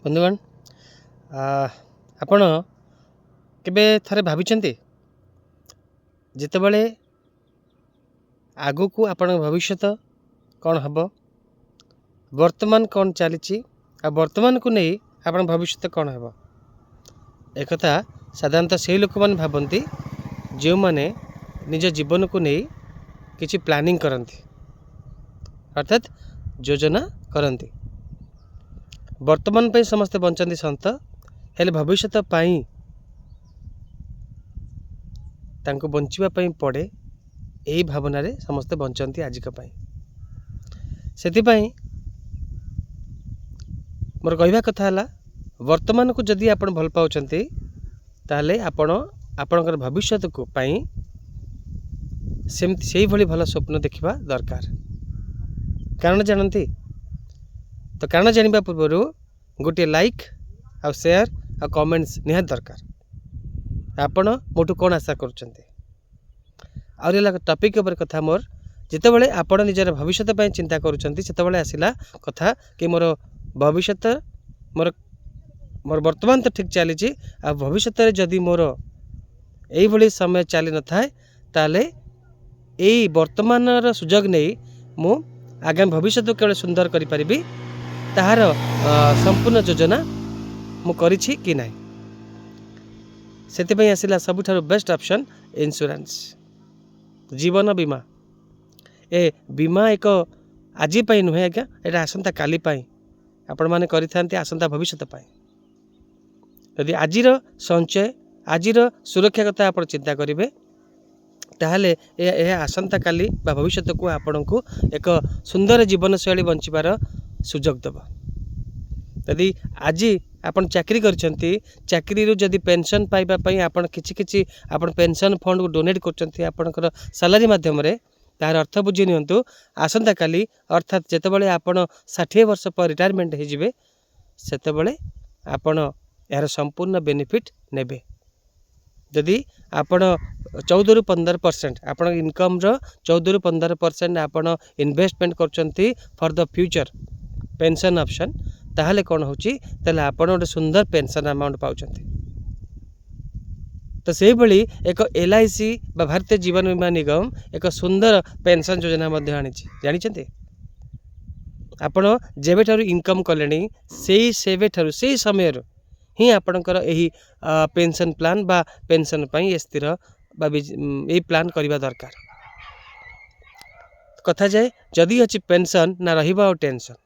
ବନ୍ଧୁଗଣ, ଆପଣ କେବେ ଥରେ ଭାବିଛନ୍ତି ଯେତେବେଳେ ଆଗକୁ ଆପଣଙ୍କ ଭବିଷ୍ୟତ କ'ଣ ହେବ, ବର୍ତ୍ତମାନ କ'ଣ ଚାଲିଛି ଆଉ ବର୍ତ୍ତମାନକୁ ନେଇ ଆପଣଙ୍କ ଭବିଷ୍ୟତ କ'ଣ ହେବ? ଏକଥା ସାଧାରଣତଃ ସେହି ଲୋକମାନେ ଭାବନ୍ତି ଯେଉଁମାନେ ନିଜ ଜୀବନକୁ ନେଇ କିଛି ପ୍ଲାନିଂ କରନ୍ତି, ଅର୍ଥାତ୍ ଯୋଜନା କରନ୍ତି। ବର୍ତ୍ତମାନ ପାଇଁ ସମସ୍ତେ ବଞ୍ଚନ୍ତି ସନ୍ତ, ହେଲେ ଭବିଷ୍ୟତ ପାଇଁ ତାଙ୍କୁ ବଞ୍ଚିବା ପାଇଁ ପଡ଼େ। ଏହି ଭାବନାରେ ସମସ୍ତେ ବଞ୍ଚନ୍ତି ଆଜିକା ପାଇଁ। ସେଥିପାଇଁ ମୋର କହିବା କଥା ହେଲା, ବର୍ତ୍ତମାନକୁ ଯଦି ଆପଣ ଭଲ ପାଉଛନ୍ତି ତାହେଲେ ଆପଣ ଆପଣଙ୍କର ଭବିଷ୍ୟତକୁ ପାଇଁ ସେମିତି ସେଇଭଳି ଭଲ ସ୍ୱପ୍ନ ଦେଖିବା ଦରକାର। କାରଣ ଜାଣନ୍ତି ତ, କାରଣ ଜାଣିବା ପୂର୍ବରୁ ଗୋଟିଏ ଲାଇକ୍ ଆଉ ସେୟାର ଆଉ କମେଣ୍ଟସ୍ ନିହାତି ଦରକାର। ଆପଣ ମୋଠୁ କ'ଣ ଆଶା କରୁଛନ୍ତି? ଆହୁରି ହେଲା ଟପିକ୍ ଉପରେ କଥା ମୋର, ଯେତେବେଳେ ଆପଣ ନିଜର ଭବିଷ୍ୟତ ପାଇଁ ଚିନ୍ତା କରୁଛନ୍ତି ସେତେବେଳେ ଆସିଲା କଥା କି ମୋର ଭବିଷ୍ୟତ ମୋର ବର୍ତ୍ତମାନ ତ ଠିକ୍ ଚାଲିଛି, ଆଉ ଭବିଷ୍ୟତରେ ଯଦି ମୋର ଏଇଭଳି ସମୟ ଚାଲି ନଥାଏ ତାହେଲେ ଏଇ ବର୍ତ୍ତମାନର ସୁଯୋଗ ନେଇ ମୁଁ ଆଗାମୀ ଭବିଷ୍ୟତକୁ କେବଳ ସୁନ୍ଦର କରିପାରିବି, ତାହାର ସମ୍ପୂର୍ଣ୍ଣ ଯୋଜନା ମୁଁ କରିଛି କି ନାହିଁ। ସେଥିପାଇଁ ଆସିଲା ସବୁଠାରୁ ବେଷ୍ଟ ଅପସନ୍ ଇନ୍ସୁରାନ୍ସ, ଜୀବନ ବୀମା। ଏ ବୀମା ଏକ ଆଜି ପାଇଁ ନୁହେଁ ଆଜ୍ଞା, ଏଇଟା ଆସନ୍ତା କାଲି ପାଇଁ ଆପଣମାନେ କରିଥାନ୍ତି, ଆସନ୍ତା ଭବିଷ୍ୟତ ପାଇଁ। ଯଦି ଆଜିର ସଞ୍ଚୟ, ଆଜିର ସୁରକ୍ଷା କଥା ଆପଣ ଚିନ୍ତା କରିବେ ତାହେଲେ ଏହା ଆସନ୍ତା କାଲି ବା ଭବିଷ୍ୟତକୁ ଆପଣଙ୍କୁ ଏକ ସୁନ୍ଦର ଜୀବନଶୈଳୀ ବଞ୍ଚିବାର ସୁଯୋଗ ଦେବ। ଯଦି ଆଜି ଆପଣ ଚାକିରି କରିଛନ୍ତି, ଚାକିରିରୁ ଯଦି ପେନ୍ସନ୍ ପାଇବା ପାଇଁ ଆପଣ କିଛି ଆପଣ ପେନ୍ସନ୍ ଫଣ୍ଡକୁ ଡୋନେଟ୍ କରୁଛନ୍ତି ଆପଣଙ୍କର ସାଲାରୀ ମାଧ୍ୟମରେ, ତାହାର ଅର୍ଥ ବୁଝି ନିଅନ୍ତୁ, ଆସନ୍ତାକାଲି ଅର୍ଥାତ୍ ଯେତେବେଳେ ଆପଣ 60 ବର୍ଷ ପରେ ରିଟାୟାରମେଣ୍ଟ ହୋଇଯିବେ ସେତେବେଳେ ଆପଣ ଏହାର ସମ୍ପୂର୍ଣ୍ଣ ବେନିଫିଟ୍ ନେବେ। ଯଦି ଆପଣ 14ରୁ 15% ଆପଣଙ୍କ ଇନକମ୍ର 14ରୁ 15% ଆପଣ ଇନଭେଷ୍ଟମେଣ୍ଟ କରୁଛନ୍ତି for the future pension option, ତାହେଲେ କ'ଣ ହେଉଛି, ତାହେଲେ ଆପଣ ଗୋଟେ ସୁନ୍ଦର ପେନ୍ସନ୍ ଆମାଉଣ୍ଟ ପାଉଛନ୍ତି। ତ ସେଇଭଳି ଏକ LIC ବା ଭାରତୀୟ ଜୀବନ ବୀମା ନିଗମ ଏକ ସୁନ୍ଦର ପେନ୍ସନ୍ ଯୋଜନା ମଧ୍ୟ ଆଣିଛି, ଜାଣିଛନ୍ତି? ଆପଣ ଯେବେଠାରୁ ଇନକମ୍ କଲେଣି ସେଇ ସମୟରୁ ହିଁ ଆପଣଙ୍କର ଏହି ପେନ୍ସନ୍ ପ୍ଲାନ୍ ବା ପେନ୍ସନ୍ ପାଇଁ ସ୍ଥିର ବା ଏହି ପ୍ଲାନ୍ କରିବା ଦରକାର। କଥା ଯାଏ, ଯଦି ଅଛି ପେନ୍ସନ୍ ନା ରହିବ ଆଉ ଟେନସନ୍।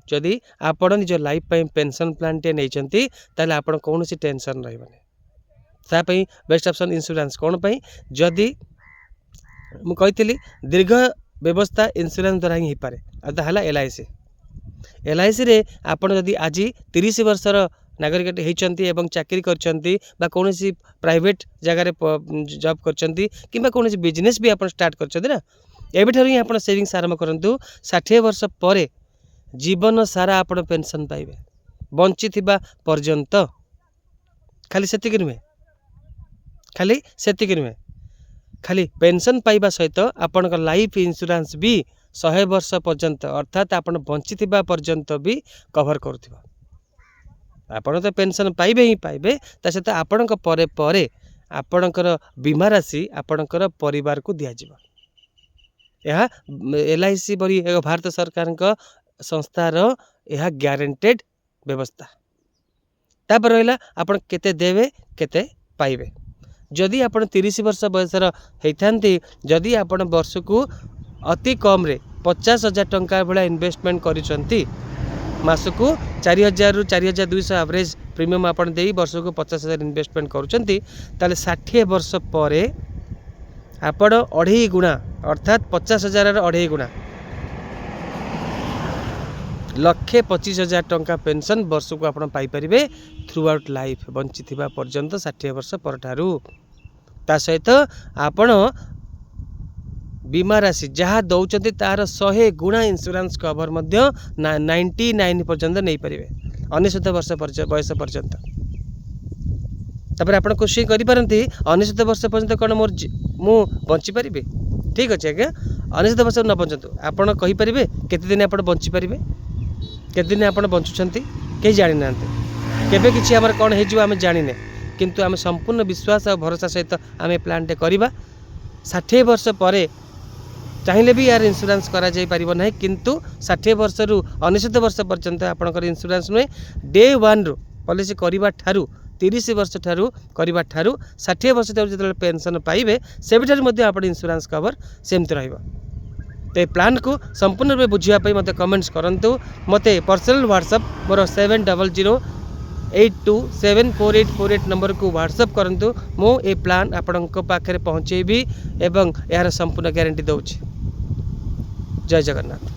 ଯଦି ଆପଣ ନିଜ ଲାଇଫ୍ ପାଇଁ ପେନ୍ସନ୍ ପ୍ଲାନ୍ଟିଏ ନେଇଛନ୍ତି ତାହେଲେ ଆପଣ କୌଣସି ଟେନସନ୍ ରହିବନି। ତା ପାଇଁ ବେଷ୍ଟ ଅପସନ୍ ଇନ୍ସୁରାନ୍ସ। କ'ଣ ପାଇଁ? ଯଦି ମୁଁ କହିଥିଲି ଦୀର୍ଘ ବ୍ୟବସ୍ଥା ଇନ୍ସୁରାନ୍ସ ଦ୍ୱାରା ହିଁ ହେଇପାରେ, ଆଉ ତାହା ହେଲା LICରେ ଆପଣ ଯଦି ଆଜି 30 ବର୍ଷର ନାଗରିକ ହେଇଛନ୍ତି ଏବଂ ଚାକିରି କରିଛନ୍ତି ବା କୌଣସି ପ୍ରାଇଭେଟ୍ ଜାଗାରେ ଜବ୍ କରିଛନ୍ତି କିମ୍ବା କୌଣସି ବିଜନେସ୍ ବି ଆପଣ ଷ୍ଟାର୍ଟ କରିଛନ୍ତି ନା, ଏବେଠାରୁ ହିଁ ଆପଣ ସେଭିଙ୍ଗସ୍ ଆରମ୍ଭ କରନ୍ତୁ। 60 ବର୍ଷ ପରେ ଜୀବନ ସାରା ଆପଣ ପେନ୍ସନ୍ ପାଇବେ, ବଞ୍ଚିଥିବା ପର୍ଯ୍ୟନ୍ତ। ଖାଲି ସେତିକି ନୁହେଁ, ଖାଲି ପେନ୍ସନ୍ ପାଇବା ସହିତ ଆପଣଙ୍କ ଲାଇଫ୍ ଇନ୍ସୁରାନ୍ସ ବି 100 ବର୍ଷ ପର୍ଯ୍ୟନ୍ତ, ଅର୍ଥାତ୍ ଆପଣ ବଞ୍ଚିଥିବା ପର୍ଯ୍ୟନ୍ତ ବି କଭର୍ କରୁଥିବ। ଆପଣ ତ ପେନ୍ସନ୍ ପାଇବେ ହିଁ ପାଇବେ, ତା ସହିତ ଆପଣଙ୍କ ପରେ ଆପଣଙ୍କର ବୀମା ରାଶି ଆପଣଙ୍କର ପରିବାରକୁ ଦିଆଯିବ। ଏହା LIC ପରି ଏକ ଭାରତ ସରକାରଙ୍କ ସଂସ୍ଥାର ଏହା ଗ୍ୟାରେଣ୍ଟେଡ୍ ବ୍ୟବସ୍ଥା। ତାପରେ ରହିଲା ଆପଣ କେତେ ଦେବେ କେତେ ପାଇବେ। ଯଦି ଆପଣ 30 ବର୍ଷ ବୟସର ହେଇଥାନ୍ତି, ଯଦି ଆପଣ ବର୍ଷକୁ ଅତି କମ୍ରେ 50,000 ଟଙ୍କା ଭଳିଆ ଇନଭେଷ୍ଟମେଣ୍ଟ କରିଛନ୍ତି, ମାସକୁ 4,000ରୁ 4,200 ଆଭରେଜ୍ ପ୍ରିମିୟମ୍ ଆପଣ ଦେଇ ବର୍ଷକୁ 50,000 ଇନଭେଷ୍ଟମେଣ୍ଟ କରୁଛନ୍ତି, ତାହେଲେ 60 ବର୍ଷ ପରେ ଆପଣ 2.5 ଗୁଣା, ଅର୍ଥାତ୍ 50,000ର 2.5 ଗୁଣା 1,25,000 ଟଙ୍କା ପେନ୍ସନ୍ ବର୍ଷକୁ ଆପଣ ପାଇପାରିବେ ଥ୍ରୁ ଆଉଟ୍ ଲାଇଫ୍, ବଞ୍ଚିଥିବା ପର୍ଯ୍ୟନ୍ତ 60 ବର୍ଷ ପରଠାରୁ। ତା ସହିତ ଆପଣ ବୀମା ରାଶି ଯାହା ଦେଉଛନ୍ତି ତାହାର 100 ଗୁଣା ଇନ୍ସୁରାନ୍ସ କଭର୍ ମଧ୍ୟ 99 ପର୍ଯ୍ୟନ୍ତ ନେଇପାରିବେ, 99 ବର୍ଷ ବୟସ ପର୍ଯ୍ୟନ୍ତ। ତାପରେ ଆପଣ କୋଶ୍ଚିନ୍ କରିପାରନ୍ତି, 99 ବର୍ଷ ପର୍ଯ୍ୟନ୍ତ କ'ଣ ମୁଁ ବଞ୍ଚିପାରିବି? ଠିକ୍ ଅଛି ଆଜ୍ଞା, 99 ବର୍ଷ ନ ବଞ୍ଚନ୍ତୁ, ଆପଣ କହିପାରିବେ କେତେ ଦିନ ଆପଣ ବଞ୍ଚିପାରିବେ, କେତେ ଦିନ ଆପଣ ବଞ୍ଚୁଛନ୍ତି? कहीं जानी ना केबे किछि हमर कोन हे जो आम जानिने किंतु आम संपूर्ण विश्वास और भरोसा सहित आम प्लान टे करवा 60 वर्ष पर चाहिए भी यार इंश्योरेंस करा जाई परिबो नहीं किंतु 60 वर्ष रु 69 वर्ष पर्यंत आपनकर इंश्योरेंस नुहे डे 1 रु पॉलिसी करबा ठारू 30 वर्ष ठारू करबा ठारू 60 वर्ष तक जतले पेंशन पाइबे सेबिठार मध्ये आपण इंश्योरेंस कवर सेमति रहइबो। तो प्लान को संपूर्ण रूप बुझापी मत कमेंट्स करंतु मते पर्सनल व्हाट्सएप मोर 7008274848 नंबर को व्हाट्सएप करंतु मो ए प्लान आपणक पाखे पहुँचेबी एवं यार संपूर्ण गारंटी दउछि। जय जगन्नाथ।